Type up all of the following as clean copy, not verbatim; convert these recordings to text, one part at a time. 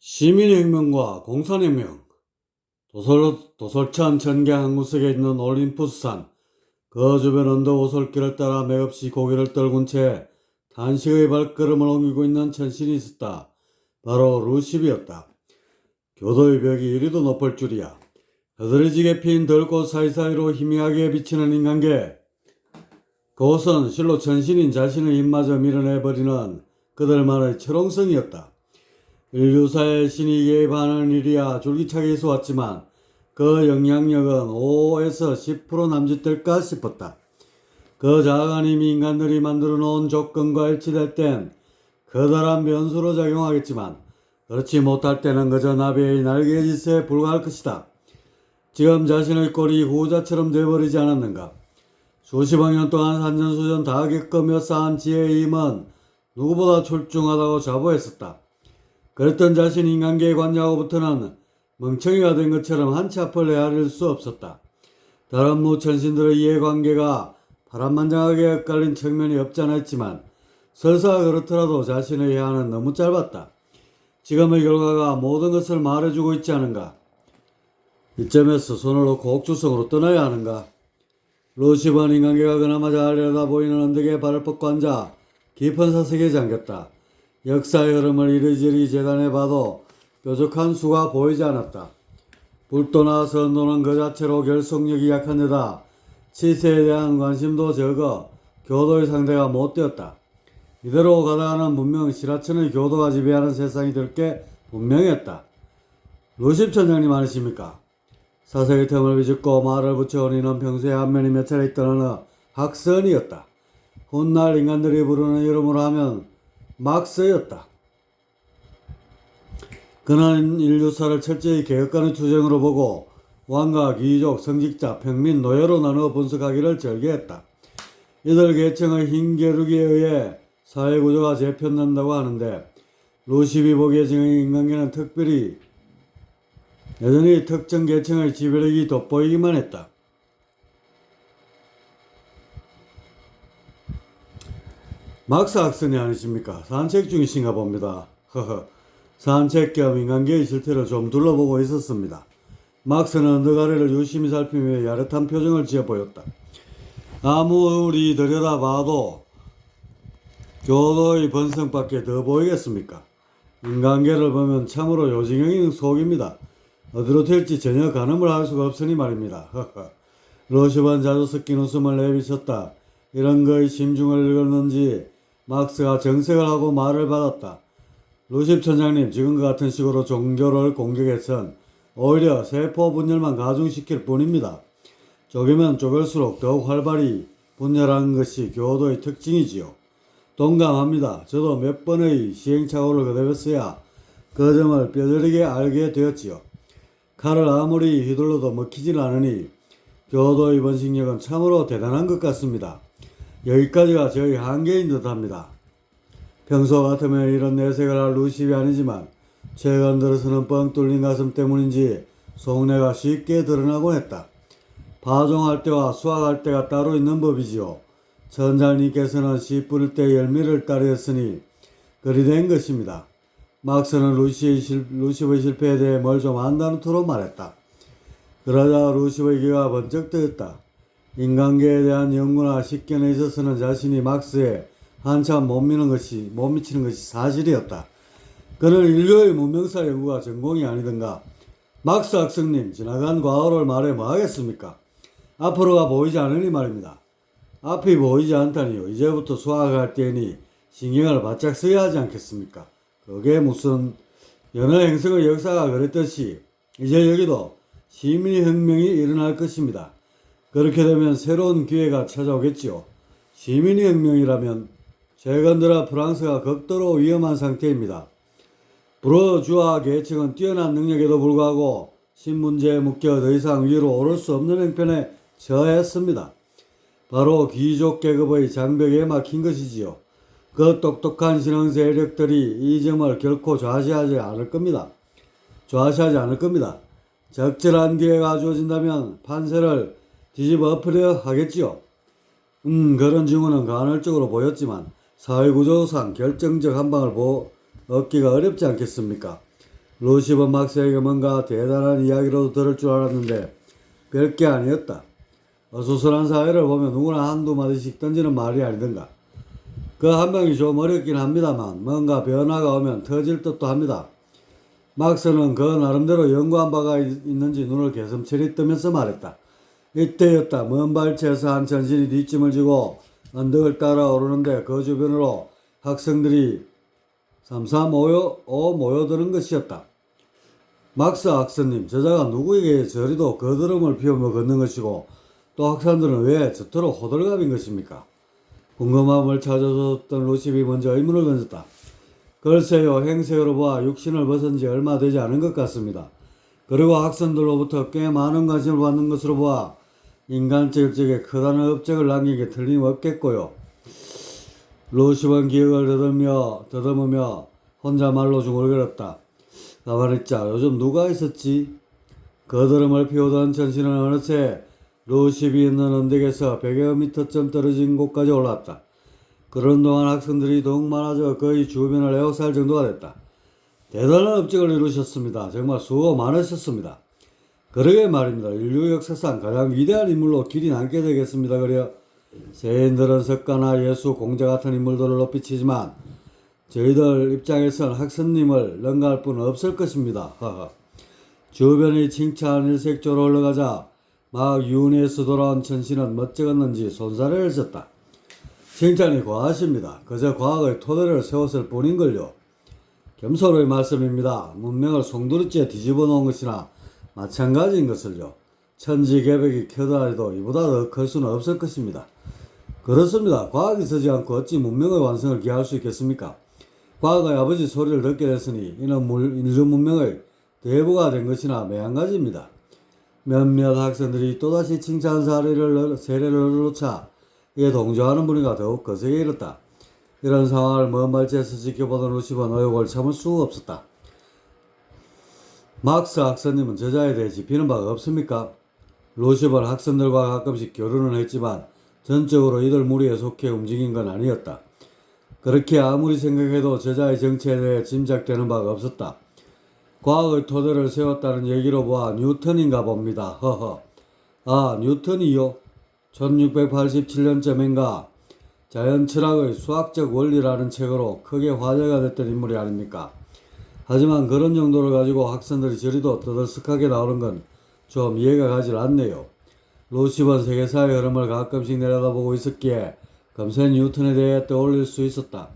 시민혁명과 공산혁명. 도솔천 천개 항구석에 있는 올림푸스산 그 주변 언덕 오솔길을 따라 맥없이 고개를 떨군 채 단식의 발걸음을 옮기고 있는 천신이 있었다. 바로 루시비였다. 교도의 벽이 이리도 높을 줄이야. 흐드러지게 핀 들꽃 사이사이로 희미하게 비치는 인간계. 그곳은 실로 천신인 자신의 힘마저 밀어내버리는 그들만의 철옹성이었다. 인류사의 신이 개입하는 일이야 줄기차게 있어왔지만 그 영향력은 5에서 10% 남짓될까 싶었다. 그 작은 힘이 인간들이 만들어 놓은 조건과 일치될 땐 커다란 변수로 작용하겠지만 그렇지 못할 때는 그저 나비의 날개짓에 불과할 것이다. 지금 자신의 꼴이 후자처럼 돼버리지 않았는가. 수십억 년 동안 산전수전 다 겪으며 쌓은 지혜의 힘은 누구보다 출중하다고 자부했었다. 그랬던 자신이 인간계의 관자하고부터는 멍청이가 된 것처럼 한치 앞을 헤아릴 수 없었다. 다른 무천신들의 이해관계가 파란만장하게 엇갈린 측면이 없지 않아 있지만 설사 그렇더라도 자신의 해안은 너무 짧았다. 지금의 결과가 모든 것을 말해주고 있지 않은가. 이점에서 손을 놓고 옥주성으로 떠나야 하는가. 루시브는 인간계가 그나마 잘 내려다보이는 언덕에 발을 뻗고 앉아 깊은 사색에 잠겼다. 역사의 흐름을 이리저리 재단해봐도 뾰족한 수가 보이지 않았다. 불도나 선도는 그 자체로 결속력이 약한 데다 치세에 대한 관심도 적어 교도의 상대가 못 되었다. 이대로 가다가는 분명 실하천의 교도가 지배하는 세상이 될 게 분명했다. 루십 천장님 아니십니까? 사색의 틈을 비집고 말을 붙여온 이는 평소에 안면이 몇 차례 있던 어느 학선이었다. 훗날 인간들이 부르는 이름으로 하면 막스였다. 그는 인류사를 철저히 개혁가는 투쟁으로 보고 왕과 귀족, 성직자, 평민, 노예로 나누어 분석하기를 절개했다. 이들 계층의 흰겨루기에 의해 사회구조가 재편된다고 하는데 루시비 보기에 지금 인간계는 특별히 여전히 특정 계층의 지배력이 돋보이기만 했다. 막스 학생이 아니십니까? 산책 중이신가 봅니다. 산책 겸 인간계의 실태를 좀 둘러보고 있었습니다. 막스는 언덕 아래를 유심히 살피며 야릇한 표정을 지어 보였다. 아무리 들여다봐도 교도의 번성밖에 더 보이겠습니까? 인간계를 보면 참으로 요지경인 속입니다. 어디로 튈지 전혀 가늠을 할 수가 없으니 말입니다. 루시브는 자주 섞인 웃음을 내비쳤다. 이런 거의 심중을 읽었는지 막스가 정색을 하고 말을 받았다. 루십 천장님, 지금과 같은 식으로 종교를 공격해선 오히려 세포 분열만 가중시킬 뿐입니다. 쪼개면 쪼갤수록 더욱 활발히 분열하는 것이 교도의 특징이지요. 동감합니다. 저도 몇 번의 시행착오를 거듭했어야 그 점을 뼈저리게 알게 되었지요. 칼을 아무리 휘둘러도 먹히질 않으니 교도의 번식력은 참으로 대단한 것 같습니다. 여기까지가 저희 한계인 듯합니다. 평소 같으면 이런 내색을 할 루시비 아니지만 최근 들어서는 뻥 뚫린 가슴 때문인지 속내가 쉽게 드러나곤 했다. 파종할 때와 수확할 때가 따로 있는 법이지요. 천장님께서는 씨 뿌릴 때 열매를 따르였으니 그리 된 것입니다. 막스는 루시브의 실패에 대해 뭘 좀 안다는 투로 말했다. 그러자 루시브의 귀가 번쩍 뜨였다. 인간계에 대한 연구나 식견에 있어서는 자신이 막스에 한참 못 미치는 것이 사실이었다. 그는 인류의 문명사 연구가 전공이 아니던가. 막스 학생님, 지나간 과거를 말해 뭐하겠습니까? 앞으로가 보이지 않으니 말입니다. 앞이 보이지 않다니요. 이제부터 수학할 때니 신경을 바짝 써야 하지 않겠습니까? 그게 무슨 여러 행성의 역사가 그랬듯이 이제 여기도 시민혁명이 일어날 것입니다. 그렇게 되면 새로운 기회가 찾아오겠지요. 시민혁명이라면 최근 들어 프랑스가 극도로 위험한 상태입니다. 부르주아 계층은 뛰어난 능력에도 불구하고 신문제에 묶여 더 이상 위로 오를 수 없는 형편에 처했습니다. 바로 귀족 계급의 장벽에 막힌 것이지요. 그 똑똑한 신흥 세력들이 이 점을 결코 좌시하지 않을 겁니다. 적절한 기회가 주어진다면 판세를 뒤집어 엎으려 하겠지요. 그런 징후는 간헐적으로 보였지만 사회구조상 결정적 한방을 얻기가 어렵지 않겠습니까? 루시번 막스에게 뭔가 대단한 이야기라도 들을 줄 알았는데 별게 아니었다. 어수선한 사회를 보면 누구나 한두 마디씩 던지는 말이 아니던가. 그 한 명이 좀 어렵긴 합니다만 뭔가 변화가 오면 터질 듯도 합니다. 막스는 그 나름대로 연구한 바가 있는지 눈을 개슴츠레 뜨면서 말했다. 이때였다. 먼 발치에서 한 전신이 뒷짐을 지고 언덕을 따라 오르는데 그 주변으로 학생들이 모여드는 것이었다. 막스 학생님, 저자가 누구에게 저리도 거드름을 피우며 걷는 것이고 또 학생들은 왜 저토록 호들갑인 것입니까? 궁금함을 찾아줬던 루시비 먼저 의문을 던졌다. 글쎄요, 행세로 보아 육신을 벗은 지 얼마 되지 않은 것 같습니다. 그리고 학생들로부터 꽤 많은 관심을 받는 것으로 보아 인간적 적에 커다란 업적을 남긴 게 틀림없겠고요. 루시번 기억을 더듬으며 혼자 말로 중얼거렸다. 가만히 있자. 요즘 누가 있었지? 거드름을 피우던 전신은 어느새 루시비 있는 언덕에서 100여 미터쯤 떨어진 곳까지 올라왔다. 그런 동안 학생들이 더욱 많아져 거의 주변을 에워쌀 정도가 됐다. 대단한 업적을 이루셨습니다. 정말 수고 많으셨습니다. 그러게 말입니다. 인류 역사상 가장 위대한 인물로 길이 남게 되겠습니다. 그려 세인들은 석가나 예수, 공자 같은 인물들을 높이 치지만 저희들 입장에선 학생님을 능가할 뿐 없을 것입니다. 주변의 칭찬 일색조로 흘러가자 막 유네에서 돌아온 천신은 멋쩍었는지 손사래를 쳤다. 칭찬이 과하십니다. 그저 과학의 토대를 세웠을 뿐인걸요. 겸손의 말씀입니다. 문명을 송두리째 뒤집어 놓은 것이나 마찬가지인 것을요. 천지개벽이 켜다해도 이보다 더 클 수는 없을 것입니다. 그렇습니다. 과학이 서지 않고 어찌 문명의 완성을 기할 수 있겠습니까? 과거의 아버지 소리를 듣게 됐으니 이는 인류 문명의 대부가 된 것이나 매한가지입니다. 몇몇 학생들이 또다시 칭찬 세례를 놓자 이에 동조하는 분위기가 더욱 거세게 일었다. 이런 상황을 먼 발치에서 지켜보던 루시번 의욕을 참을 수가 없었다. 막스 학생님은 저자에 대해 짚이는 바가 없습니까? 루시번 학생들과 가끔씩 교류는 했지만 전적으로 이들 무리에 속해 움직인 건 아니었다. 그렇게 아무리 생각해도 저자의 정체에 대해 짐작되는 바가 없었다. 과학의 토대를 세웠다는 얘기로 보아 뉴턴인가 봅니다. 아, 뉴턴이요? 1687년쯤인가 자연철학의 수학적 원리라는 책으로 크게 화제가 됐던 인물이 아닙니까? 하지만 그런 정도를 가지고 학생들이 저리도 떠들썩하게 나오는 건 좀 이해가 가질 않네요. 루시번 세계사의 흐름을 가끔씩 내려다보고 있었기에 금세 뉴턴에 대해 떠올릴 수 있었다.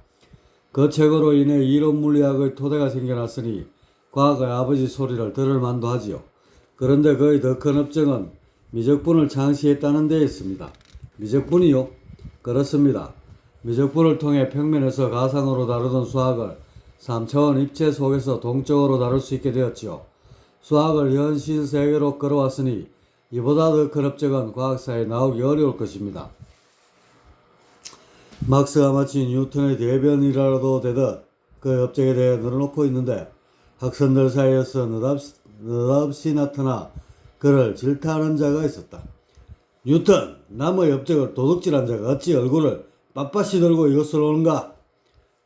그 책으로 인해 이론 물리학의 토대가 생겨났으니 과거의 아버지 소리를 들을 만도 하지요. 그런데 그의 더 큰 업적은 미적분을 창시했다는 데 있습니다. 미적분이요? 그렇습니다. 미적분을 통해 평면에서 가상으로 다루던 수학을 3차원 입체 속에서 동적으로 다룰 수 있게 되었지요. 수학을 현실 세계로 끌어왔으니 이보다 더 큰 업적은 과학사에 나오기 어려울 것입니다. 막스가 마치 뉴턴의 대변이라도 되듯 그 업적에 대해 늘어놓고 있는데 학생들 사이에서 느닷없이 나타나 그를 질타하는 자가 있었다. 뉴턴, 남의 업적을 도둑질한 자가 어찌 얼굴을 빳빳이 들고 이것을 오는가?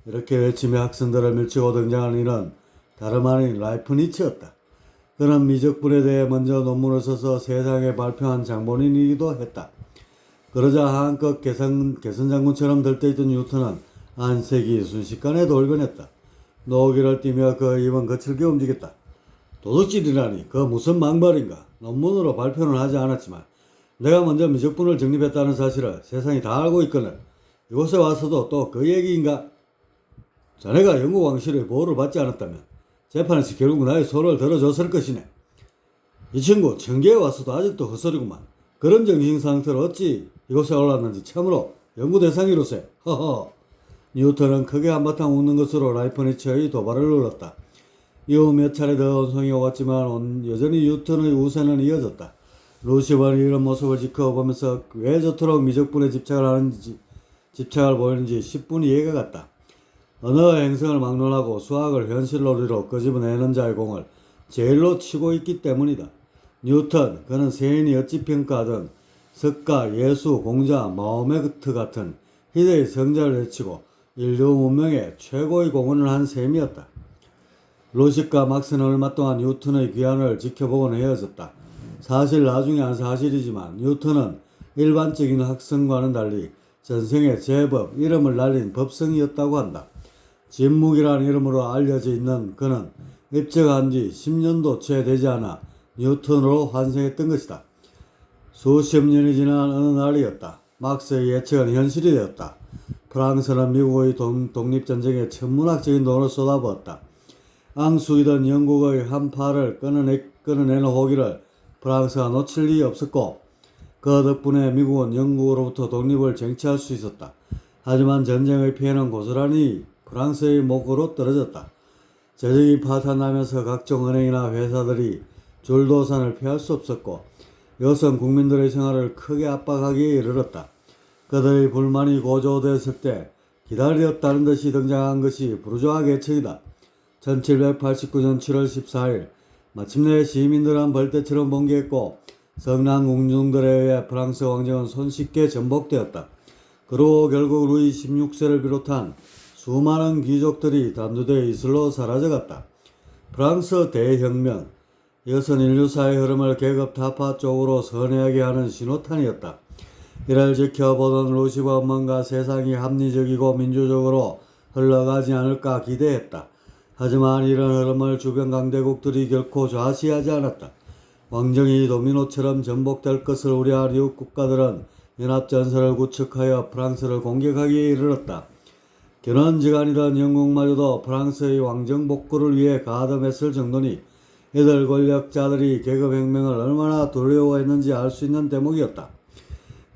이렇게 외치며 학생들을 밀치고 등장한 이는 다름 아닌 라이프니츠였다. 그는 미적분에 대해 먼저 논문을 써서 세상에 발표한 장본인이기도 했다. 그러자 한껏 개선장군처럼 들떠있던 뉴턴은 안색이 순식간에 돌변했다. 노기를 띠며 그 입은 거칠게 움직였다. 도둑질이라니 그 무슨 망발인가. 논문으로 발표는 하지 않았지만 내가 먼저 미적분을 정립했다는 사실을 세상이 다 알고 있거늘 이곳에 와서도 또 그 얘기인가? 자네가 영국왕실의 보호를 받지 않았다면 재판에서 결국 나의 손을 들어줬을 것이네. 이 친구 청계에 와서도 아직도 헛소리구만. 그런 정신상태로 어찌 이곳에 올랐는지 참으로 연구 대상이로세. 허허. 뉴턴은 크게 한바탕 웃는 것으로 라이프니츠의 도발을 눌렀다. 이후 몇 차례 더 언성이 오갔지만 여전히 뉴턴의 우세는 이어졌다. 루시번이 이런 모습을 지켜보면서 왜 저토록 미적분에 집착을 보이는지 10분 이해가 갔다. 언어의 행성을 막론하고 수학을 현실놀이로 끄집어내는 자의 공을 제일로 치고 있기 때문이다. 뉴턴, 그는 세인이 어찌 평가하든 석가, 예수, 공자, 마호메트 같은 희대의 성자를 외치고 인류 문명에 최고의 공헌을 한 셈이었다. 로식과 막스는 얼마 동안 뉴턴의 귀환을 지켜보고는 헤어졌다. 사실 나중에 한 사실이지만 뉴턴은 일반적인 학생과는 달리 전생에 제법 이름을 날린 법성이었다고 한다. 진묵이라는 이름으로 알려져 있는 그는 입적한 뒤 10년도 채 되지 않아 뉴턴으로 환생했던 것이다. 수십 년이 지난 어느 날이었다. 막스의 예측은 현실이 되었다. 프랑스는 미국의 독립전쟁에 천문학적인 돈을 쏟아부었다. 앙숙이던 영국의 한파를 끊어내는 호기를 프랑스가 놓칠 리 없었고 그 덕분에 미국은 영국으로부터 독립을 쟁취할 수 있었다. 하지만 전쟁의 피해는 고스란히 프랑스의 목으로 떨어졌다. 재정이 파탄나면서 각종 은행이나 회사들이 줄도산을 피할 수 없었고 이것은 국민들의 생활을 크게 압박하기에 이르렀다. 그들의 불만이 고조되었을 때 기다렸다는 듯이 등장한 것이 부르주아 계층이다. 1789년 7월 14일 마침내 시민들은 벌떼처럼 번개했고 성난 궁중들에 의해 프랑스 왕정은 손쉽게 전복되었다. 그리고 결국 루이 16세를 비롯한 수많은 귀족들이 단두대 이슬로 사라져갔다. 프랑스 대혁명, 이것은 인류사의 흐름을 계급 타파 쪽으로 선회하게 하는 신호탄이었다. 이를 지켜보던 루시버는 뭔가 세상이 합리적이고 민주적으로 흘러가지 않을까 기대했다. 하지만 이런 흐름을 주변 강대국들이 결코 좌시하지 않았다. 왕정이 도미노처럼 전복될 것을 우려한 이웃 국가들은 연합전선을 구축하여 프랑스를 공격하기에 이르렀다. 견원지간이던 영국마저도 프랑스의 왕정 복구를 위해 가담했을 정도니 이들 권력자들이 계급혁명을 얼마나 두려워했는지 알 수 있는 대목이었다.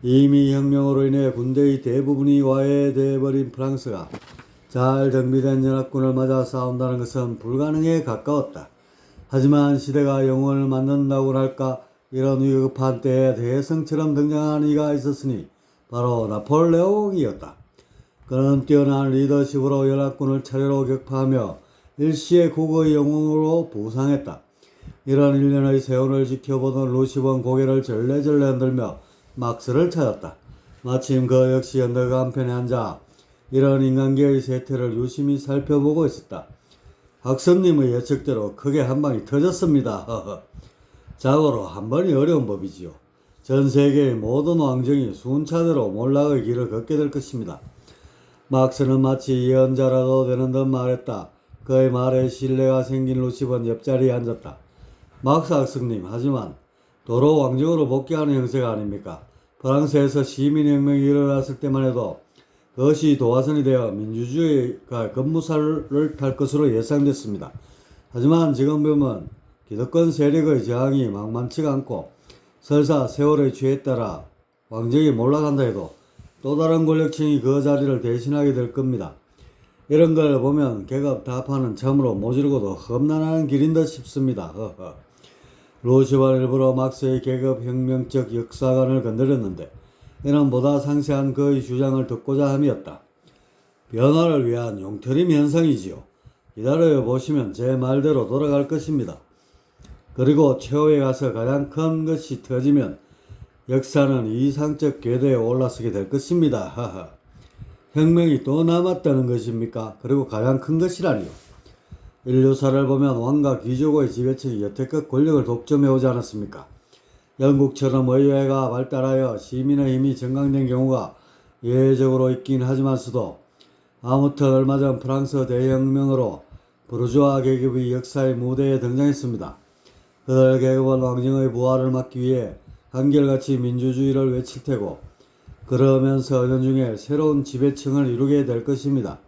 이미 혁명으로 인해 군대의 대부분이 와해되어버린 프랑스가 잘 정비된 연합군을 맞아 싸운다는 것은 불가능에 가까웠다. 하지만 시대가 영웅을 만든다고 할까, 이런 위급한 때에 대성처럼 등장한 이가 있었으니 바로 나폴레옹이었다. 그는 뛰어난 리더십으로 연합군을 차례로 격파하며 일시의 국의 영웅으로 부상했다. 이런 일련의 세월을 지켜보던 루시번 고개를 절레절레 흔들며 막스를 찾았다. 마침 그 역시 언덕 한편에 앉아 이런 인간계의 세태를 유심히 살펴보고 있었다. 학습님의 예측대로 크게 한 방이 터졌습니다. 자고로 한 번이 어려운 법이지요. 전 세계의 모든 왕정이 순차대로 몰락의 길을 걷게 될 것입니다. 막스는 마치 예언자라도 되는 듯 말했다. 그의 말에 신뢰가 생긴 루시번 옆자리에 앉았다. 막스 학습님, 하지만 도로 왕정으로 복귀하는 형세가 아닙니까? 프랑스에서 시민혁명이 일어났을 때만 해도 그것이 도화선이 되어 민주주의가 급무살을 탈 것으로 예상됐습니다. 하지만 지금 보면 기득권 세력의 저항이 만만치가 않고 설사 세월의 취에 따라 왕정이 몰락한다 해도 또 다른 권력층이 그 자리를 대신하게 될 겁니다. 이런 걸 보면 계급 타파는 참으로 모질고도 험난한 길인 듯 싶습니다. 루시번 일부러 막스의 계급혁명적 역사관을 건드렸는데 이는 보다 상세한 그의 주장을 듣고자 함이었다. 변화를 위한 용터림 현상이지요. 기다려 보시면 제 말대로 돌아갈 것입니다. 그리고 최후에 가서 가장 큰 것이 터지면 역사는 이상적 궤도에 올라서게 될 것입니다. 혁명이 또 남았다는 것입니까? 그리고 가장 큰 것이라니요. 인류사를 보면 왕과 귀족의 지배층이 여태껏 권력을 독점해오지 않았습니까? 영국처럼 의회가 발달하여 시민의 힘이 정강된 경우가 예외적으로 있긴 하지만서도 아무튼 얼마 전 프랑스 대혁명으로 부르주아 계급이 역사의 무대에 등장했습니다. 그들 계급은 왕정의 부활을 막기 위해 한결같이 민주주의를 외칠 테고 그러면서 은연중에 새로운 지배층을 이루게 될 것입니다.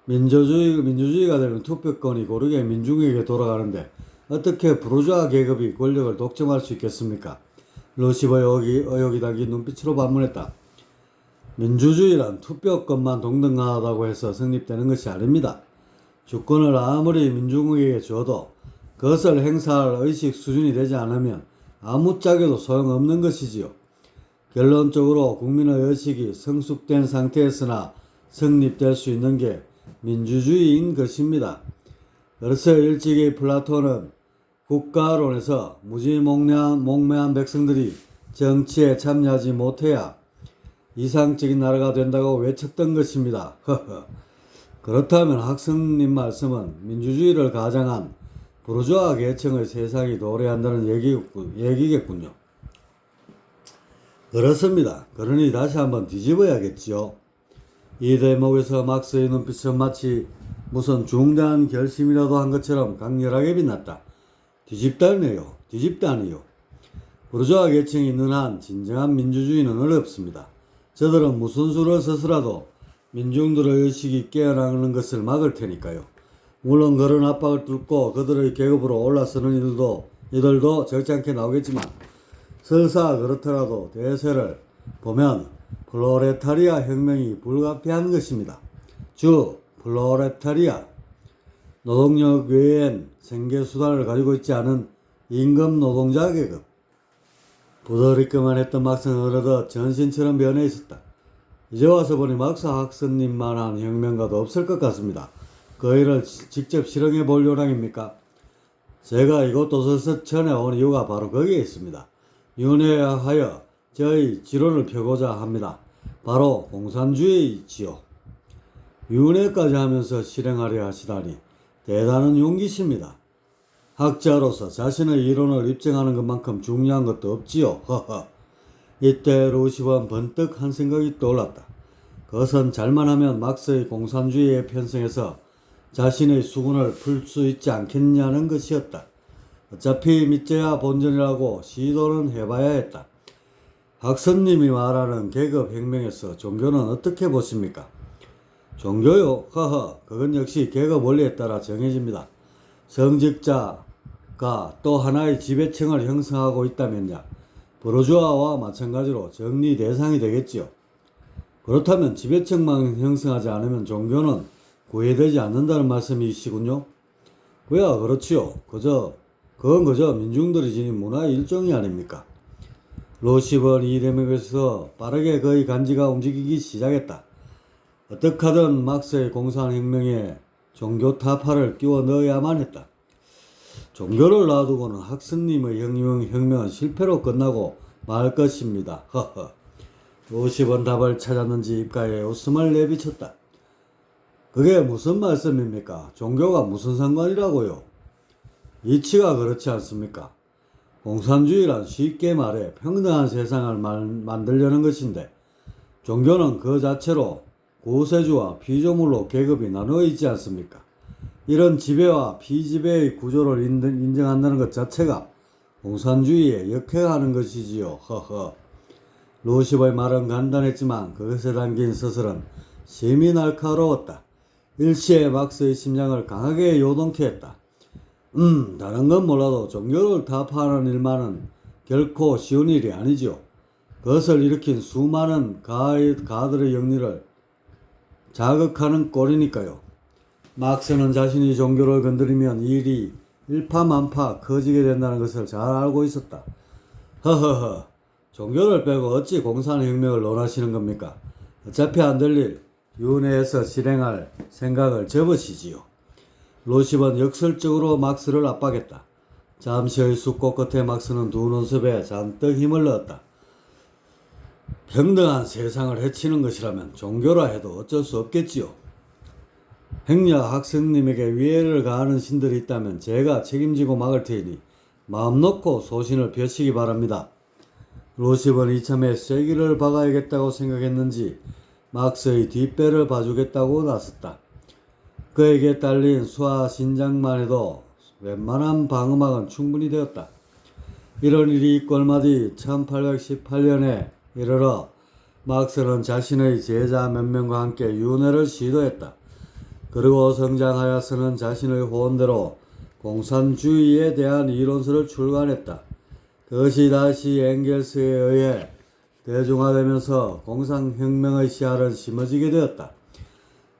민주주의가 되면 투표권이 고르게 민중에게 돌아가는데 어떻게 부르주아 계급이 권력을 독점할 수 있겠습니까? 루시버의 의혹이 담긴 눈빛으로 반문했다. 민주주의란 투표권만 동등하다고 해서 성립되는 것이 아닙니다. 주권을 아무리 민중에게 줘도 그것을 행사할 의식 수준이 되지 않으면 아무짝에도 소용없는 것이지요. 결론적으로 국민의 의식이 성숙된 상태에서나 성립될 수 있는 게 민주주의인 것입니다. 그래서 일찍이 플라톤은 국가론에서 무지몽매한 백성들이 정치에 참여하지 못해야 이상적인 나라가 된다고 외쳤던 것입니다. 그렇다면 학생님 말씀은 민주주의를 가장한 부르주아 계층의 세상이 도래한다는 얘기겠군요. 그렇습니다. 그러니 다시 한번 뒤집어야겠지요. 이 대목에서 막스의 눈빛은 마치 무슨 중대한 결심이라도 한 것처럼 강렬하게 빛났다. 뒤집다니요. 부르주아 계층이 있는 한 진정한 민주주의는 어렵습니다. 저들은 무슨 수를 써서라도 민중들의 의식이 깨어나는 것을 막을 테니까요. 물론 그런 압박을 뚫고 그들의 계급으로 올라서는 이들도 적잖게 나오겠지만 설사 그렇더라도 대세를 보면 플로레타리아 혁명이 불가피한 것입니다. 플로레타리아, 노동력 외엔 생계수단을 가지고 있지 않은 임금 노동자 계급. 부더리까만 했던 막스는 어느덧 전신처럼 변해 있었다. 이제 와서 보니 막스 학생님만한 혁명가도 없을 것 같습니다. 그 일을 직접 실행해 볼 요량입니까? 제가 이곳 도서전에 온 이유가 바로 거기에 있습니다. 윤회하여 저희 지론을 펴고자 합니다. 바로 공산주의지요. 윤회까지 하면서 실행하려 하시다니 대단한 용기십니다. 학자로서 자신의 이론을 입증하는 것만큼 중요한 것도 없지요. 이때 루시브는 번뜩 한 생각이 떠올랐다. 그것은 잘만 하면 막스의 공산주의에 편승해서 자신의 수군을 풀 수 있지 않겠냐는 것이었다. 어차피 믿져야 본전이라고 시도는 해봐야 했다. 학선님이 말하는 계급혁명에서 종교는 어떻게 보십니까? 종교요? 그건 역시 계급 원리에 따라 정해집니다. 성직자가 또 하나의 지배층을 형성하고 있다면야 부르주아와 마찬가지로 정리 대상이 되겠지요. 그렇다면 지배층만 형성하지 않으면 종교는 구애되지 않는다는 말씀이시군요. 그야 그렇지요. 그건 그저 민중들이 지닌 문화의 일종이 아닙니까? 루시브는 이 대목에서 빠르게 그의 간지가 움직이기 시작했다. 어떻게 하든 막스의 공산혁명에 종교 타파를 끼워 넣어야만 했다. 종교를 놔두고는 학생님의 혁명은 실패로 끝나고 말 것입니다. 루시브는 답을 찾았는지 입가에 웃음을 내비쳤다. 그게 무슨 말씀입니까? 종교가 무슨 상관이라고요? 이치가 그렇지 않습니까? 공산주의란 쉽게 말해 평등한 세상을 만들려는 것인데 종교는 그 자체로 구세주와 피조물로 계급이 나누어 있지 않습니까? 이런 지배와 피지배의 구조를 인정한다는 것 자체가 공산주의에 역행하는 것이지요. 루시브의 말은 간단했지만 그것에 담긴 서술은 심히 날카로웠다. 일시에 막스의 심장을 강하게 요동케 했다. 다른 건 몰라도 종교를 타파하는 일만은 결코 쉬운 일이 아니죠. 그것을 일으킨 수많은 가들의 영리를 자극하는 꼴이니까요. 막스는 자신이 종교를 건드리면 일이 일파만파 커지게 된다는 것을 잘 알고 있었다. 종교를 빼고 어찌 공산혁명을 논하시는 겁니까? 어차피 안 될 일 윤회에서 실행할 생각을 접으시지요. 루시브는 역설적으로 막스를 압박했다. 잠시의 숙고 끝에 막스는 두 눈썹에 잔뜩 힘을 넣었다. 평등한 세상을 해치는 것이라면 종교라 해도 어쩔 수 없겠지요. 행여 학생님에게 위해를 가하는 신들이 있다면 제가 책임지고 막을 테니 마음 놓고 소신을 펴시기 바랍니다. 루시브는 이참에 쐐기를 박아야겠다고 생각했는지 막스의 뒷배를 봐주겠다고 나섰다. 그에게 딸린 수하 신장만 해도 웬만한 방어막은 충분히 되었다. 이런 일이 있고 얼마 뒤 1818년에 이르러 막스는 자신의 제자 몇 명과 함께 윤회를 시도했다. 그리고 성장하여서는 자신의 호언대로 공산주의에 대한 이론서를 출간했다. 그것이 다시 엥겔스에 의해 대중화되면서 공산혁명의 씨알은 심어지게 되었다.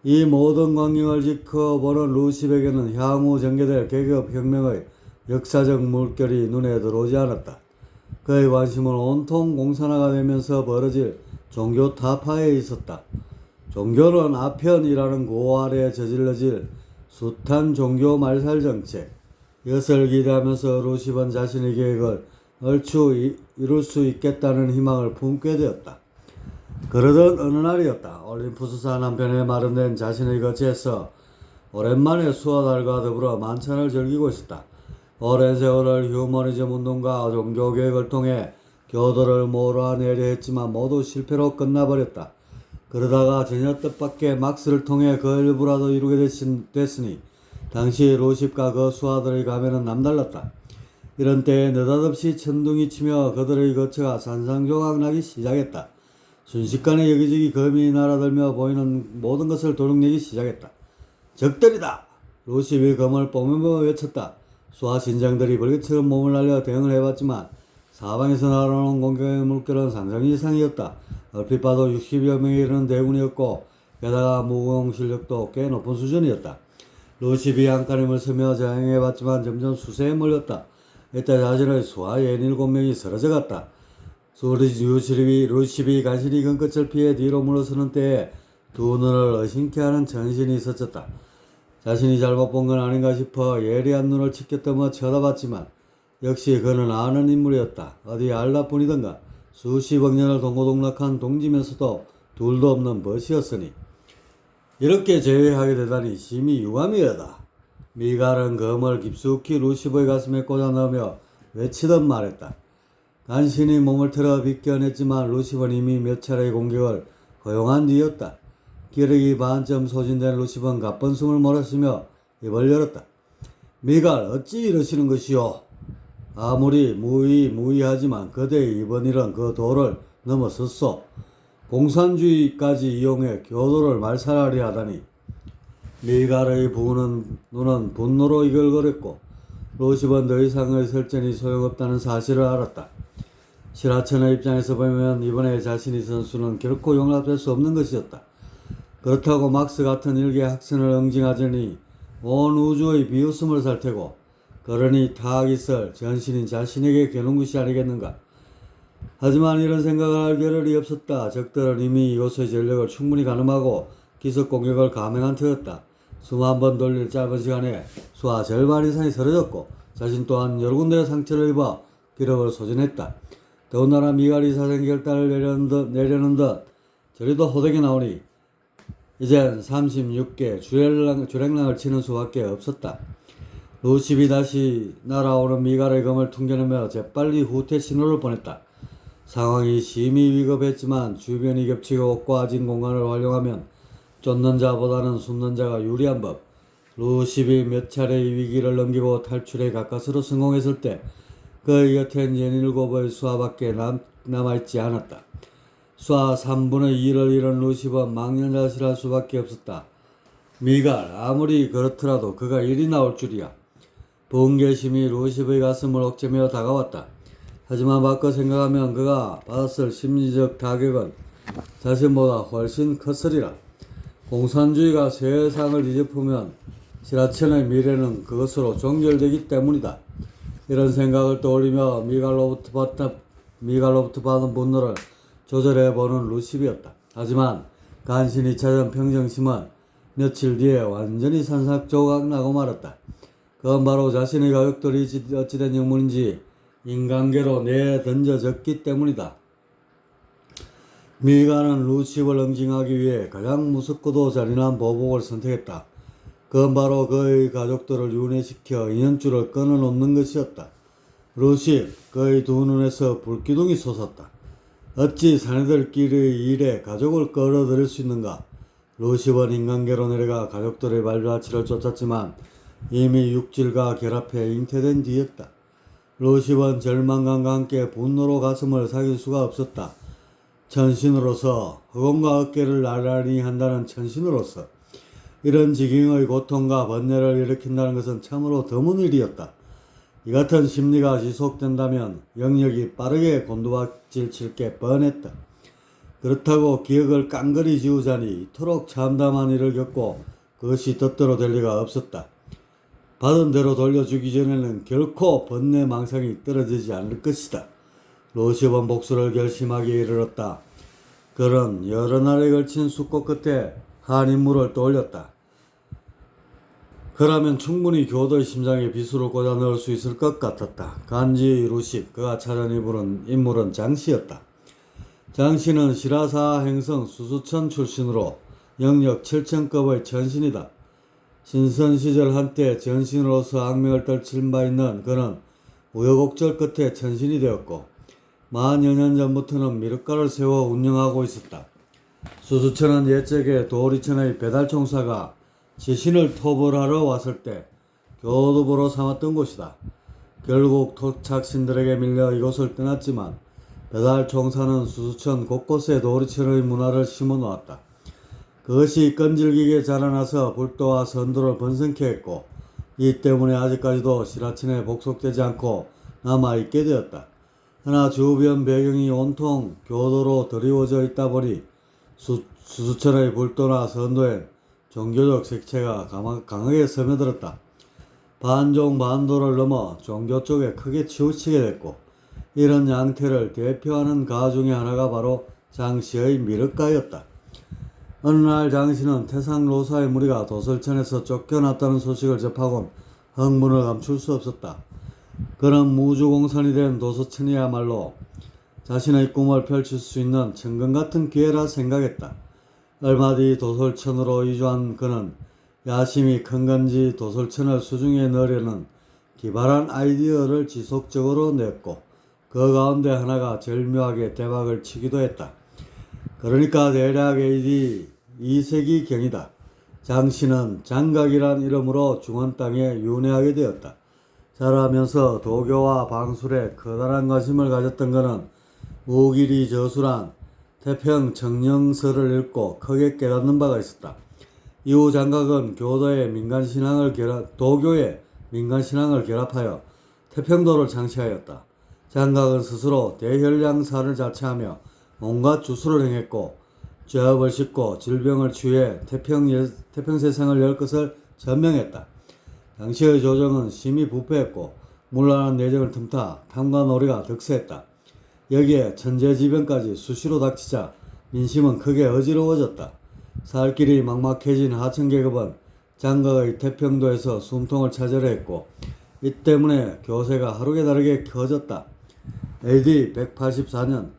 이 모든 광경을 지켜보는 루시브에게는 향후 전개될 계급혁명의 역사적 물결이 눈에 들어오지 않았다. 그의 관심은 온통 공산화가 되면서 벌어질 종교 타파에 있었다. 종교는 아편이라는 고 아래 저질러질 숱한 종교 말살 정책. 이것을 기대하면서 루시브는 자신의 계획을 얼추 이룰 수 있겠다는 희망을 품게 되었다. 그러던 어느 날이었다. 올림푸스산 한편에 마련된 자신의 거처에서 오랜만에 수아달과 더불어 만찬을 즐기고 있었다. 오랜 세월을 휴머니즘 운동과 종교개혁을 통해 교도를 몰아내려 했지만 모두 실패로 끝나버렸다. 그러다가 전혀 뜻밖의 막스를 통해 그 일부라도 이루게 됐으니 당시 로십과 그 수아들의 가면은 남달랐다. 이런 때에 느닷없이 천둥이 치며 그들의 거처가 산산조각 나기 시작했다. 순식간에 여기저기 검이 날아들며 보이는 모든 것을 도둑내기 시작했다. 적들이다! 로십이 검을 뽐으며 외쳤다. 수아 신장들이 벌개처럼 몸을 날려 대응을 해봤지만 사방에서 날아오는 공격의 물결은 상당히 이상이었다. 얼핏 봐도 60여 명에 이르는 대군이었고 게다가 무공 실력도 꽤 높은 수준이었다. 로십이 안간힘을 쓰며 저항해봤지만 점점 수세에 몰렸다. 이때 자신의 수하 17명이 쓰러져갔다. 로십이 간신히 금끝을 피해 뒤로 물러서는 때에 두 눈을 의심케 하는 전신이 스쳤다. 자신이 잘못 본 건 아닌가 싶어 예리한 눈을 치켜뜨며 쳐다봤지만 역시 그는 아는 인물이었다. 어디 알라뿐이던가. 수십억 년을 동고동락한 동지면서도 둘도 없는 벗이었으니 이렇게 제외하게 되다니 심히 유감이었다. 미갈은 검을 깊숙이 루시버의 가슴에 꽂아 넣으며 외치듯 말했다. 간신히 몸을 틀어 비껴냈지만 루시버는 이미 몇 차례의 공격을 허용한 뒤였다. 기력이 반쯤 소진된 루시버는 가쁜 숨을 몰아쉬며 입을 열었다. 미갈, 어찌 이러시는 것이오? 아무리 무의하지만 그대의 이번 일은 그 도를 넘어섰소. 공산주의까지 이용해 교도를 말살하려 하다니. 미갈의 눈은 분노로 이글거렸고 로십은 더 이상의 설전이 소용없다는 사실을 알았다. 시라천의 입장에서 보면 이번에 자신이 선수는 결코 용납될 수 없는 것이었다. 그렇다고 막스 같은 일개 학생을 응징하자니 온 우주의 비웃음을 살 테고 그러니 타악 있을 전신인 자신에게 겨눈 것이 아니겠는가. 하지만 이런 생각을 할 겨를이 없었다. 적들은 이미 요소의 전력을 충분히 가늠하고 기습 공격을 감행한 터였다. 숨 한 번 돌릴 짧은 시간에 수하 절반 이상이 쓰러졌고 자신 또한 여러 군데 상처를 입어 기력을 소진했다. 더군다나 미갈이 사생결단을 내려는 듯 저리도 호되게 나오니 이젠 36개 주랭랑을 치는 수밖에 없었다. 루십이 다시 날아오는 미갈의 검을 퉁겨내며 재빨리 후퇴 신호를 보냈다. 상황이 심히 위급했지만 주변이 겹치고 꽉진 공간을 활용하면 쫓는 자보다는 숨는 자가 유리한 법. 루십이 몇 차례의 위기를 넘기고 탈출에 가까스로 성공했을 때 그의 곁엔 17의 수하밖에 남아있지 않았다. 수하 3분의 2를 잃은 루십은 망연자실할 수밖에 없었다. 미갈, 아무리 그렇더라도 그가 일이 나올 줄이야. 번개심이 루십의 가슴을 억제며 다가왔다. 하지만 바꿔 생각하면 그가 받았을 심리적 타격은 자신보다 훨씬 컸으리라. 공산주의가 세상을 뒤집으면 시라천의 미래는 그것으로 종결되기 때문이다. 이런 생각을 떠올리며 미갈로부터 받은 분노를 조절해보는 루십이었다. 하지만 간신히 찾은 평정심은 며칠 뒤에 완전히 산산조각 나고 말았다. 그건 바로 자신의 가족들이 어찌된 영문인지 인간계로 내던져졌기 때문이다. 미갈은 루십을 응징하기 위해 가장 무섭고도 잔인한 보복을 선택했다. 그건 바로 그의 가족들을 윤회시켜 인연줄을 끊어놓는 것이었다. 루십, 그의 두 눈에서 불기둥이 솟았다. 어찌 자네들끼리의 일에 가족을 끌어들일 수 있는가? 루십은 인간계로 내려가 가족들의 발자취를 쫓았지만 이미 육질과 결합해 잉태된 뒤였다. 루십은 절망감과 함께 분노로 가슴을 사길 수가 없었다. 천신으로서 허공과 어깨를 나란히 한다는 천신으로서 이런 지경의 고통과 번뇌를 일으킨다는 것은 참으로 드문 일이었다. 이 같은 심리가 지속된다면 영역이 빠르게 곤두박질 칠 게 뻔했다. 그렇다고 기억을 깡그리 지우자니 이토록 참담한 일을 겪고 그것이 뜻대로 될 리가 없었다. 받은 대로 돌려주기 전에는 결코 번뇌 망상이 떨어지지 않을 것이다. 루십은 복수를 결심하기에 이르렀다. 그는 여러 날에 걸친 숙고 끝에 한 인물을 떠올렸다. 그라면 충분히 교도의 심장에 비수를 꽂아 넣을 수 있을 것 같았다. 간지 루십, 그가 찾은 인물은 장씨였다. 장씨는 실화사 행성 수수천 출신으로 영역 7천급의 천신이다. 신선 시절 한때 전신으로서 악명을 떨칠 바 있는 그는 우여곡절 끝에 천신이 되었고 만여 년 전부터는 미륵가를 세워 운영하고 있었다. 수수천은 옛적에 도리천의 배달총사가 지신을 토벌하러 왔을 때 교두보로 삼았던 곳이다. 결국 토착신들에게 밀려 이곳을 떠났지만 배달총사는 수수천 곳곳에 도리천의 문화를 심어놓았다. 그것이 끈질기게 자라나서 불도와 선도를 번성케 했고 이 때문에 아직까지도 실화천에 복속되지 않고 남아있게 되었다. 하나 주변 배경이 온통 교도로 드리워져 있다 보니 수수천의 불도나 선도엔 종교적 색채가 강하게 스며들었다. 반종 반도를 넘어 종교 쪽에 크게 치우치게 됐고 이런 양태를 대표하는 가 중에 하나가 바로 장씨의 미륵가였다. 어느 날 장씨는 태상로사의 무리가 도설천에서 쫓겨났다는 소식을 접하곤 흥분을 감출 수 없었다. 그는 무주공산이 된 도서천이야말로 자신의 꿈을 펼칠 수 있는 천금 같은 기회라 생각했다. 얼마 뒤 도솔천으로 이주한 그는 야심이 큰 건지 도솔천을 수중에 넣으려는 기발한 아이디어를 지속적으로 냈고 그 가운데 하나가 절묘하게 대박을 치기도 했다. 그러니까 대략 AD 2세기경이다. 장씨는 장각이란 이름으로 중원 땅에 윤회하게 되었다. 자라면서 도교와 방술에 커다란 관심을 가졌던 그는 무길이 저술한 태평 정령서를 읽고 크게 깨닫는 바가 있었다. 이후 장각은 도교의 민간신앙을 결합하여 태평도를 창시하였다. 장각은 스스로 대혈량사를 자처하며 온갖 주술을 행했고 죄업을 씻고 질병을 치유해 태평세상을 열 것을 전명했다. 당시의 조정은 심히 부패했고 문란한 내정을 틈타 탐과 놀이가 득세했다. 여기에 천재지변까지 수시로 닥치자 민심은 크게 어지러워졌다. 살 길이 막막해진 하층계급은 장각의 태평도에서 숨통을 찾으려 했고 이 때문에 교세가 하루게 다르게 커졌다. AD 184년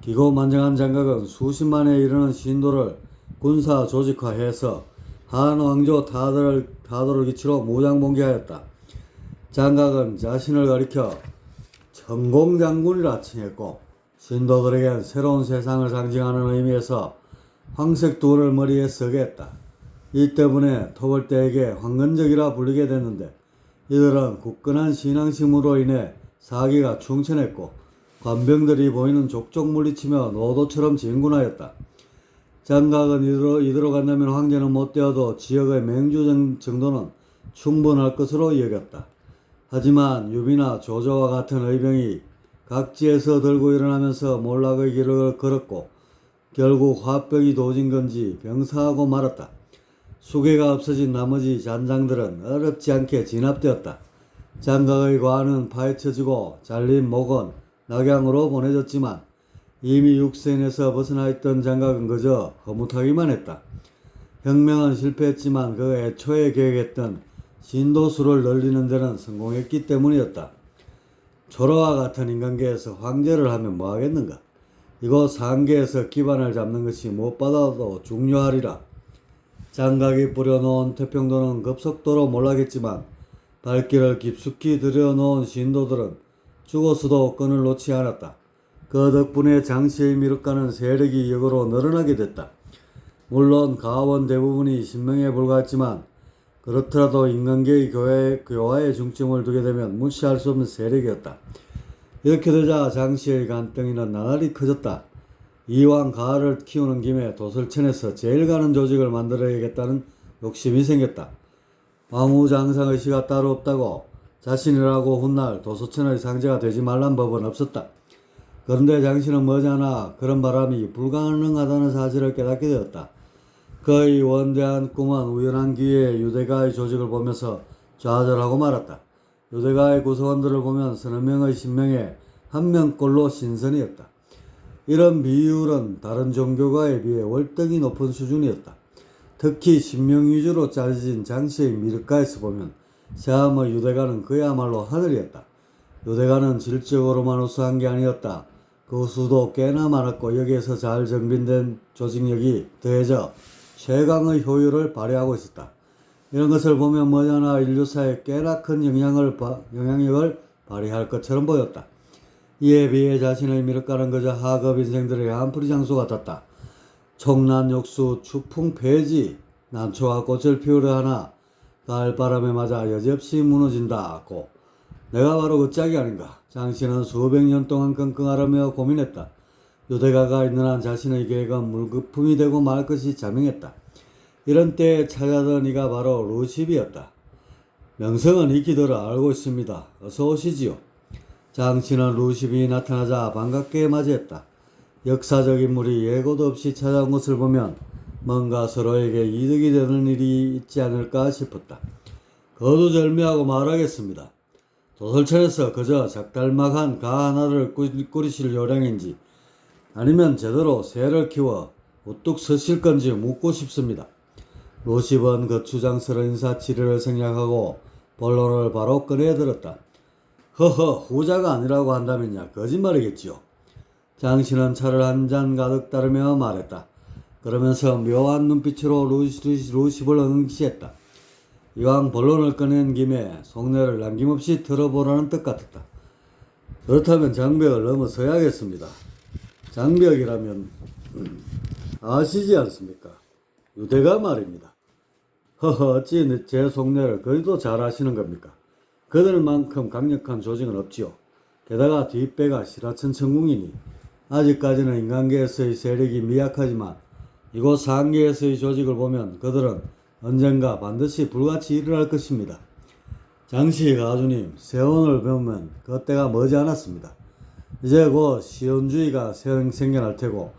기고만장한 장각은 수십만에 이르는 신도를 군사 조직화해서 한 왕조 타도를 기치로 무장봉기하였다. 장각은 자신을 가리켜 천공장군이라 칭했고 신도들에겐 새로운 세상을 상징하는 의미에서 황색 두를 머리에 쓰게 했다. 이 때문에 토벌대에게 황건적이라 불리게 됐는데 이들은 굳건한 신앙심으로 인해 사기가 충천했고 관병들이 보이는 족족 물리치며 노도처럼 진군하였다. 장각은 이대로 간다면 황제는 못되어도 지역의 맹주 정도는 충분할 것으로 여겼다. 하지만 유비나 조조와 같은 의병이 각지에서 들고 일어나면서 몰락의 길을 걸었고 결국 화병이 도진 건지 병사하고 말았다. 수계가 없어진 나머지 잔장들은 어렵지 않게 진압되었다. 장각의 과는 파헤쳐지고 잘린 목은 낙양으로 보내졌지만 이미 육센에서 벗어나 있던 장각은 그저 허무하기만 했다. 혁명은 실패했지만 그 애초에 계획했던 신도수를 늘리는 데는 성공했기 때문이었다. 조로와 같은 인간계에서 황제를 하면 뭐하겠는가? 이곳 상계에서 기반을 잡는 것이 무엇보다도 중요하리라. 장각이 뿌려놓은 태평도는 급속도로 몰락했지만 발길을 깊숙이 들여놓은 신도들은 죽어서도 끈을 놓지 않았다. 그 덕분에 장씨의 미륵가는 세력이 역으로 늘어나게 됐다. 물론 가원 대부분이 신명에 불과했지만 그렇더라도 인간계의 교화에 중점을 두게 되면 무시할 수 없는 세력이었다. 이렇게 되자 장씨의 간덩이는 나날이 커졌다. 이왕 가를 키우는 김에 도설천에서 제일 가는 조직을 만들어야겠다는 욕심이 생겼다. 왕후장상의 시가 따로 없다고 자신이라고 훗날 도서천의 상제가 되지 말란 법은 없었다. 그런데 장씨는 머지않아 그런 바람이 불가능하다는 사실을 깨닫게 되었다. 그의 원대한 꿈은 우연한 기회에 유대가의 조직을 보면서 좌절하고 말았다. 유대가의 구성원들을 보면 서너 명의 신명에 한 명꼴로 신선이었다. 이런 비율은 다른 종교가에 비해 월등히 높은 수준이었다. 특히 신명 위주로 짜여진 장씨의 미륵가에서 보면 새암의 유대가는 그야말로 하늘이었다. 유대가는 질적으로만 우수한 게 아니었다. 그 수도 꽤나 많았고 여기에서 잘 정빈된 조직력이 더해져 최강의 효율을 발휘하고 있었다. 이런 것을 보면 머지않아 인류사에 꽤나 큰 영향력을 발휘할 것처럼 보였다. 이에 비해 자신의 미륵가는 그저 하급 인생들의 한풀이 장소 같았다. 총난욕수, 추풍, 폐지, 난초와 꽃을 피우려 하나 가을바람에 맞아 여지없이 무너진다고. 내가 바로 그 짝이 아닌가. 장씨는 수백 년 동안 끙끙 앓으며 고민했다. 유대가가 있는 한 자신의 계획은 물거품이 되고 말 것이 자명했다. 이런 때에 찾아든 이가 바로 루시비였다. 명성은 익히도록 알고 있습니다. 어서 오시지요. 장씨는 루시비 나타나자 반갑게 맞이했다. 역사적 인물이 예고도 없이 찾아온 것을 보면 뭔가 서로에게 이득이 되는 일이 있지 않을까 싶었다. 거두절미하고 말하겠습니다. 도솔천에서 그저 작달막한 가 하나를 꾸리실 요량인지 아니면 제대로 새를 키워 우뚝 서실 건지 묻고 싶습니다. 루시브는 거추장스러운 인사치레를 생략하고 본론을 바로 꺼내들었다. 허허, 후자가 아니라고 한다면야 거짓말이겠지요. 장씨는 차를 한 잔 가득 따르며 말했다. 그러면서 묘한 눈빛으로 루시브를 응시했다. 이왕 본론을 꺼낸 김에 속내를 남김없이 털어보라는 뜻 같았다. 그렇다면 장벽을 넘어서야겠습니다. 장벽이라면 아시지 않습니까? 유대가 말입니다. 허허, 어찌 제 속내를 그리도 잘 아시는 겁니까? 그들만큼 강력한 조직은 없지요. 게다가 뒷배가 시라천 천궁이니 아직까지는 인간계에서의 세력이 미약하지만 이곳 상계에서의 조직을 보면 그들은 언젠가 반드시 불같이 일어날 것입니다. 장씨 가주님, 세원을 보면 그때가 머지않았습니다. 이제 곧 시온주의가 생겨날 테고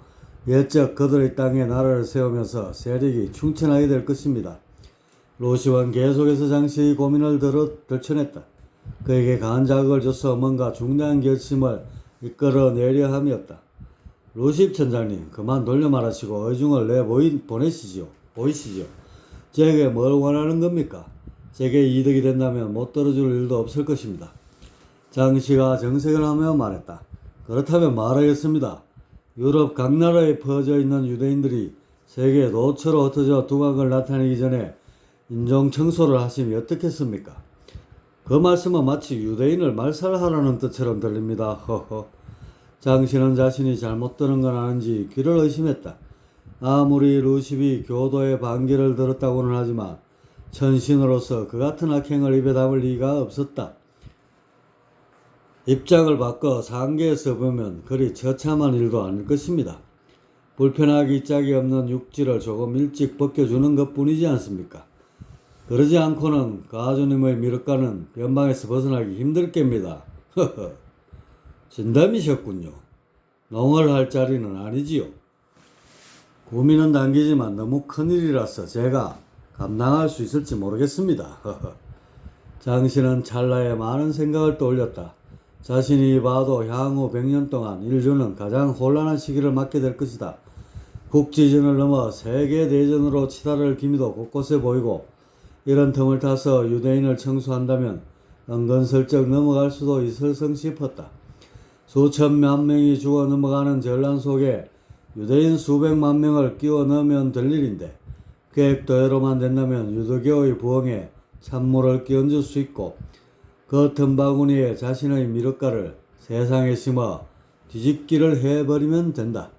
옛적 그들의 땅에 나라를 세우면서 세력이 충천하게 될 것입니다. 루시브는 계속해서 장씨의 고민을 들춰냈다. 그에게 강한 자극을 줘서 뭔가 중대한 결심을 이끌어내려 함이었다. 루시브 천장님, 그만 돌려 말하시고 의중을 보이시지요. 제게 뭘 원하는 겁니까? 제게 이득이 된다면 못 들어줄 일도 없을 것입니다. 장씨가 정색을 하며 말했다. 그렇다면 말하겠습니다. 유럽 각 나라에 퍼져 있는 유대인들이 세계 도처로 흩어져 두각을 나타내기 전에 인종 청소를 하시면 어떻겠습니까? 그 말씀은 마치 유대인을 말살하라는 뜻처럼 들립니다. 허허. 장씨는 자신이 잘못 들은 건 아닌지 귀를 의심했다. 아무리 루시비 교도의 반기를 들었다고는 하지만 천신으로서 그 같은 악행을 입에 담을 리가 없었다. 입장을 바꿔 상계에서 보면 그리 처참한 일도 아닐 것입니다. 불편하기 짝이 없는 육지를 조금 일찍 벗겨주는 것뿐이지 않습니까? 그러지 않고는 가주님의 미륵가는 변방에서 벗어나기 힘들 겁니다. 허허. 진담이셨군요. 농을 할 자리는 아니지요. 고민은 당기지만 너무 큰일이라서 제가 감당할 수 있을지 모르겠습니다. 허허. 장씨는 찰나에 많은 생각을 떠올렸다. 자신이 봐도 향후 100년 동안 인류는 가장 혼란한 시기를 맞게 될 것이다. 국지전을 넘어 세계대전으로 치달을 기미도 곳곳에 보이고 이런 틈을 타서 유대인을 청소한다면 은근슬쩍 넘어갈 수도 있을성 싶었다. 수천만 명이 죽어 넘어가는 전란 속에 유대인 수백만 명을 끼워 넣으면 될 일인데 계획대로만 된다면 유대교의 부흥에 찬물을 끼얹을 수 있고 그 틈바구니에 자신의 미륵가를 세상에 심어 뒤집기를 해버리면 된다.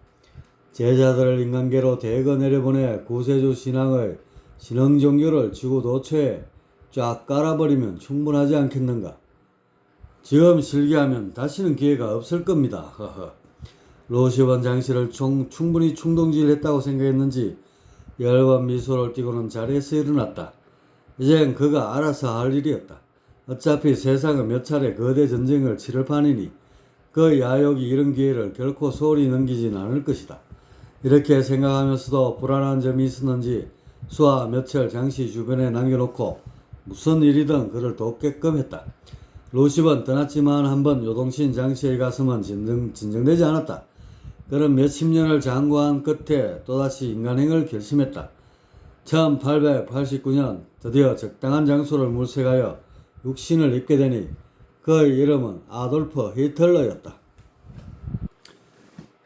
제자들을 인간계로 대거 내려보내 구세주 신앙의 신흥종교를 지구 도처에 쫙 깔아버리면 충분하지 않겠는가. 지금 실기하면 다시는 기회가 없을 겁니다. 허허. 루시브는 장씨를 충분히 충동질했다고 생각했는지 열과 미소를 띠고는 자리에서 일어났다. 이젠 그가 알아서 할 일이었다. 어차피 세상은 몇 차례 거대 전쟁을 치를 판이니 그 야욕이 이런 기회를 결코 소홀히 넘기진 않을 것이다. 이렇게 생각하면서도 불안한 점이 있었는지 수하 며칠 장씨 주변에 남겨놓고 무슨 일이든 그를 돕게끔 했다. 루시브는 떠났지만 한번 요동친 장씨의 가슴은 진정되지 않았다. 그는 몇십 년을 장구한 끝에 또다시 인간행을 결심했다. 1889년 드디어 적당한 장소를 물색하여 육신을 입게 되니 그의 이름은 아돌프 히틀러였다.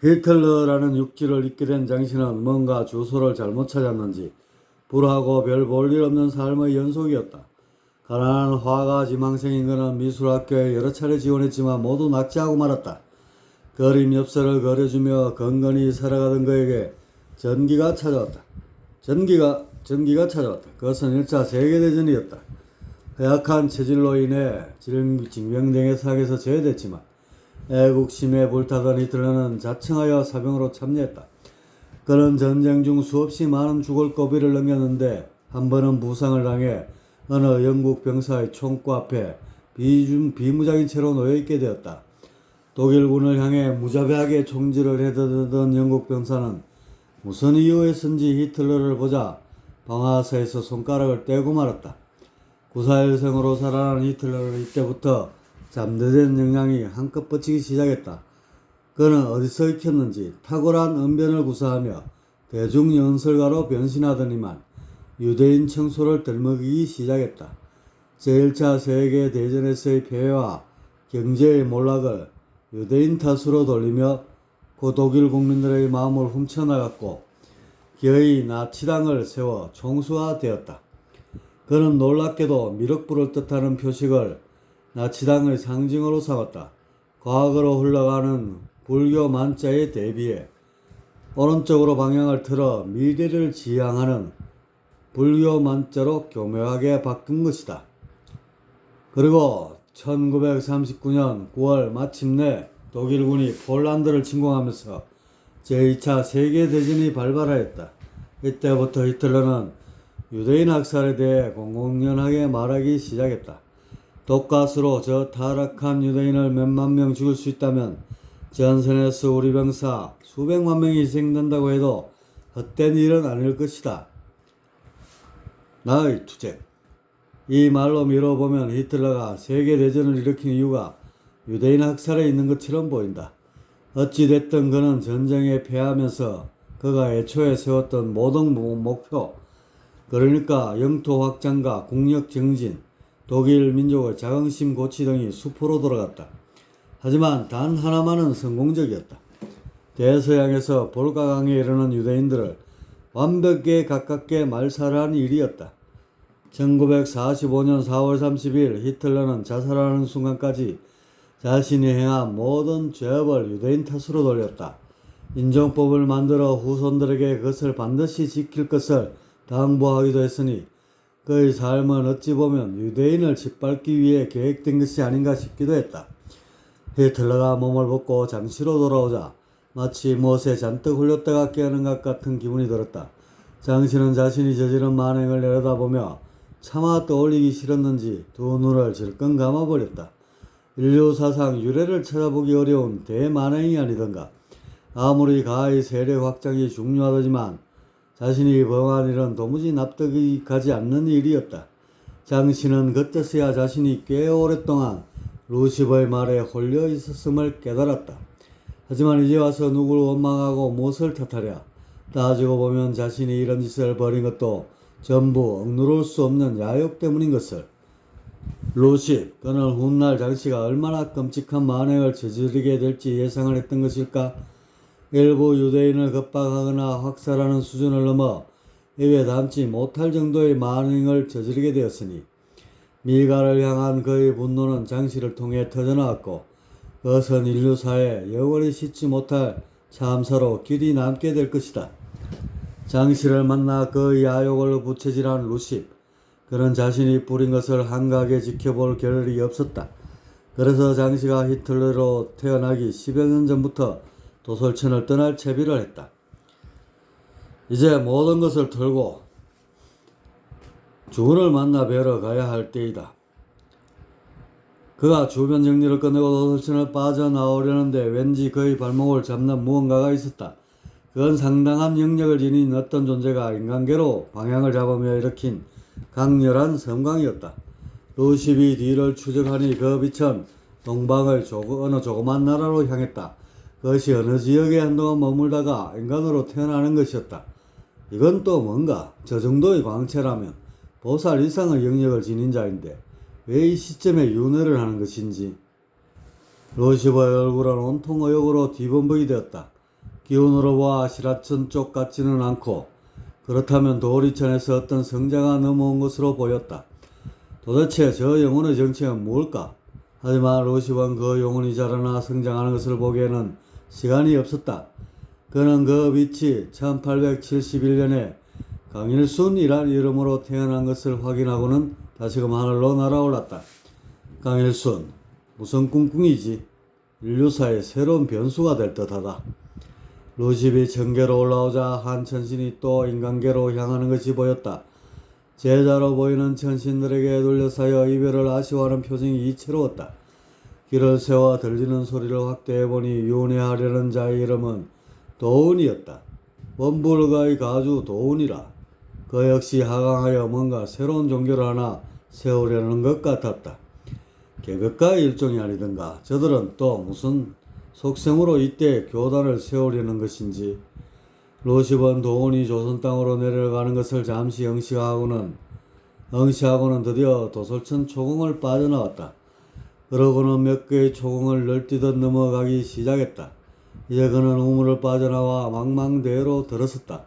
히틀러라는 육지를 잇게 된 장씨는 뭔가 주소를 잘못 찾았는지 불하고 별 볼 일 없는 삶의 연속이었다. 가난한 화가 지망생인 그는 미술학교에 여러 차례 지원했지만 모두 낙제하고 말았다. 그림 엽서를 그려주며 건건히 살아가던 그에게 전기가 찾아왔다. 전기가 찾아왔다. 그것은 1차 세계대전이었다. 허약한 체질로 인해 징병등의 상에서 제외됐지만 애국심에 불타던 히틀러는 자청하여 사병으로 참여했다. 그는 전쟁 중 수없이 많은 죽을 고비를 넘겼는데 한 번은 부상을 당해 어느 영국 병사의 총구 앞에 비무장인 채로 놓여있게 되었다. 독일군을 향해 무자비하게 총질을 해대던 영국 병사는 무슨 이유에선지 히틀러를 보자 방아쇠에서 손가락을 떼고 말았다. 9.41생으로 살아난 히틀러는 이때부터 잠재된 역량이 한껏 뻗치기 시작했다. 그는 어디서 익혔는지 탁월한 언변을 구사하며 대중연설가로 변신하더니만 유대인 청소를 들먹이기 시작했다. 제1차 세계대전에서의 패배와 경제의 몰락을 유대인 탓으로 돌리며 독일 국민들의 마음을 훔쳐나갔고 기어이 나치당을 세워 총수화되었다. 그는 놀랍게도 미륵불을 뜻하는 표식을 나치당의 상징으로 삼았다. 과거로 흘러가는 불교 만자에 대비해 오른쪽으로 방향을 틀어 미래를 지향하는 불교 만자로 교묘하게 바꾼 것이다. 그리고 1939년 9월 마침내 독일군이 폴란드를 침공하면서 제2차 세계대전이 발발하였다. 이때부터 히틀러는 유대인 학살에 대해 공공연하게 말하기 시작했다. 독가스로 저 타락한 유대인을 몇만 명 죽일 수 있다면 전선에서 우리 병사 수백만 명이 희생된다고 해도 헛된 일은 아닐 것이다. 나의 투쟁. 이 말로 미뤄보면 히틀러가 세계대전을 일으킨 이유가 유대인 학살에 있는 것처럼 보인다. 어찌됐든 그는 전쟁에 패하면서 그가 애초에 세웠던 모든 목표, 그러니까 영토 확장과 국력 정진, 독일 민족의 자긍심 고취 등이 수포로 돌아갔다. 하지만 단 하나만은 성공적이었다. 대서양에서 볼가강에 이르는 유대인들을 완벽에 가깝게 말살한 일이었다. 1945년 4월 30일 히틀러는 자살하는 순간까지 자신이 행한 모든 죄업을 유대인 탓으로 돌렸다. 인정법을 만들어 후손들에게 그것을 반드시 지킬 것을 당부하기도 했으니 그의 삶은 어찌 보면 유대인을 짓밟기 위해 계획된 것이 아닌가 싶기도 했다. 히틀러가 몸을 벗고 장시로 돌아오자 마치 못에 잔뜩 흘렸다가 깨어난 것 같은 기분이 들었다. 장시는 자신이 저지른 만행을 내려다보며 차마 떠올리기 싫었는지 두 눈을 질끈 감아버렸다. 인류 사상 유래를 찾아보기 어려운 대만행이 아니던가. 아무리 가히 세력 확장이 중요하더지만 자신이 범한 일은 도무지 납득이 가지 않는 일이었다. 장씨는 그때서야 자신이 꽤 오랫동안 루시퍼의 말에 홀려 있었음을 깨달았다. 하지만 이제 와서 누굴 원망하고 무엇을 탓하랴. 따지고 보면 자신이 이런 짓을 벌인 것도 전부 억누를 수 없는 야욕 때문인 것을. 루시, 그는 훗날 장씨가 얼마나 끔찍한 만행을 저지르게 될지 예상을 했던 것일까? 일부 유대인을 겁박하거나 확살하는 수준을 넘어 입에 담지 못할 정도의 만행을 저지르게 되었으니 미가를 향한 그의 분노는 장씨를 통해 터져나왔고 그것은 인류사에 영원히 씻지 못할 참사로 길이 남게 될 것이다. 장씨를 만나 그의 야욕을 부채질한 루시, 그는 자신이 뿌린 것을 한가하게 지켜볼 겨를이 없었다. 그래서 장씨가 히틀러로 태어나기 10여 년 전부터 도솔천을 떠날 채비를 했다. 이제 모든 것을 털고 주군을 만나 뵈러 가야 할 때이다. 그가 주변 정리를 끝내고 도솔천을 빠져나오려는데 왠지 그의 발목을 잡는 무언가가 있었다. 그건 상당한 영역을 지닌 어떤 존재가 인간계로 방향을 잡으며 일으킨 강렬한 섬광이었다. 루시비 뒤를 추적하니 그 빛은 동방의 어느 조그만 나라로 향했다. 그것이 어느 지역에 한동안 머물다가 인간으로 태어나는 것이었다. 이건 또 뭔가 저 정도의 광채라면 보살 이상의 영역을 지닌 자인데 왜 이 시점에 윤회를 하는 것인지. 루시버의 얼굴은 온통 의욕으로 뒤범벅이 되었다. 기운으로 보아 시라천 쪽 같지는 않고 그렇다면 도리천에서 어떤 성자가 넘어온 것으로 보였다. 도대체 저 영혼의 정체는 무엇일까? 하지만 루시브는 그 영혼이 자라나 성장하는 것을 보기에는 시간이 없었다. 그는 그 빛이 1871년에 강일순이란 이름으로 태어난 것을 확인하고는 다시금 하늘로 날아올랐다. 강일순, 무슨 꿍꿍이지? 인류사의 새로운 변수가 될 듯하다. 루시비 천계로 올라오자 한 천신이 또 인간계로 향하는 것이 보였다. 제자로 보이는 천신들에게 둘러싸여 이별을 아쉬워하는 표정이 이채로웠다. 길을 세워 들리는 소리를 확대해보니 윤회하려는 자의 이름은 도운이었다. 원불가의 가주 도운이라. 그 역시 하강하여 뭔가 새로운 종교를 하나 세우려는 것 같았다. 개벽가의 일종이 아니던가. 저들은 또 무슨 속셈으로 이때 교단을 세우려는 것인지. 루시브는 도운이 조선 땅으로 내려가는 것을 잠시 응시하고는 드디어 도솔천 초궁을 빠져나왔다. 그러고는 몇 개의 초궁을 널뛰듯 넘어가기 시작했다. 이제 그는 우물을 빠져나와 망망대해로 들어섰다.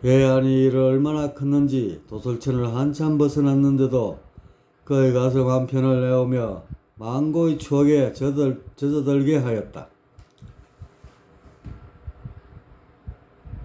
해안이 이를 얼마나 컸는지 도솔천을 한참 벗어났는데도 그의 가슴 한편을 내오며 망고의 추억에 젖어들게 하였다.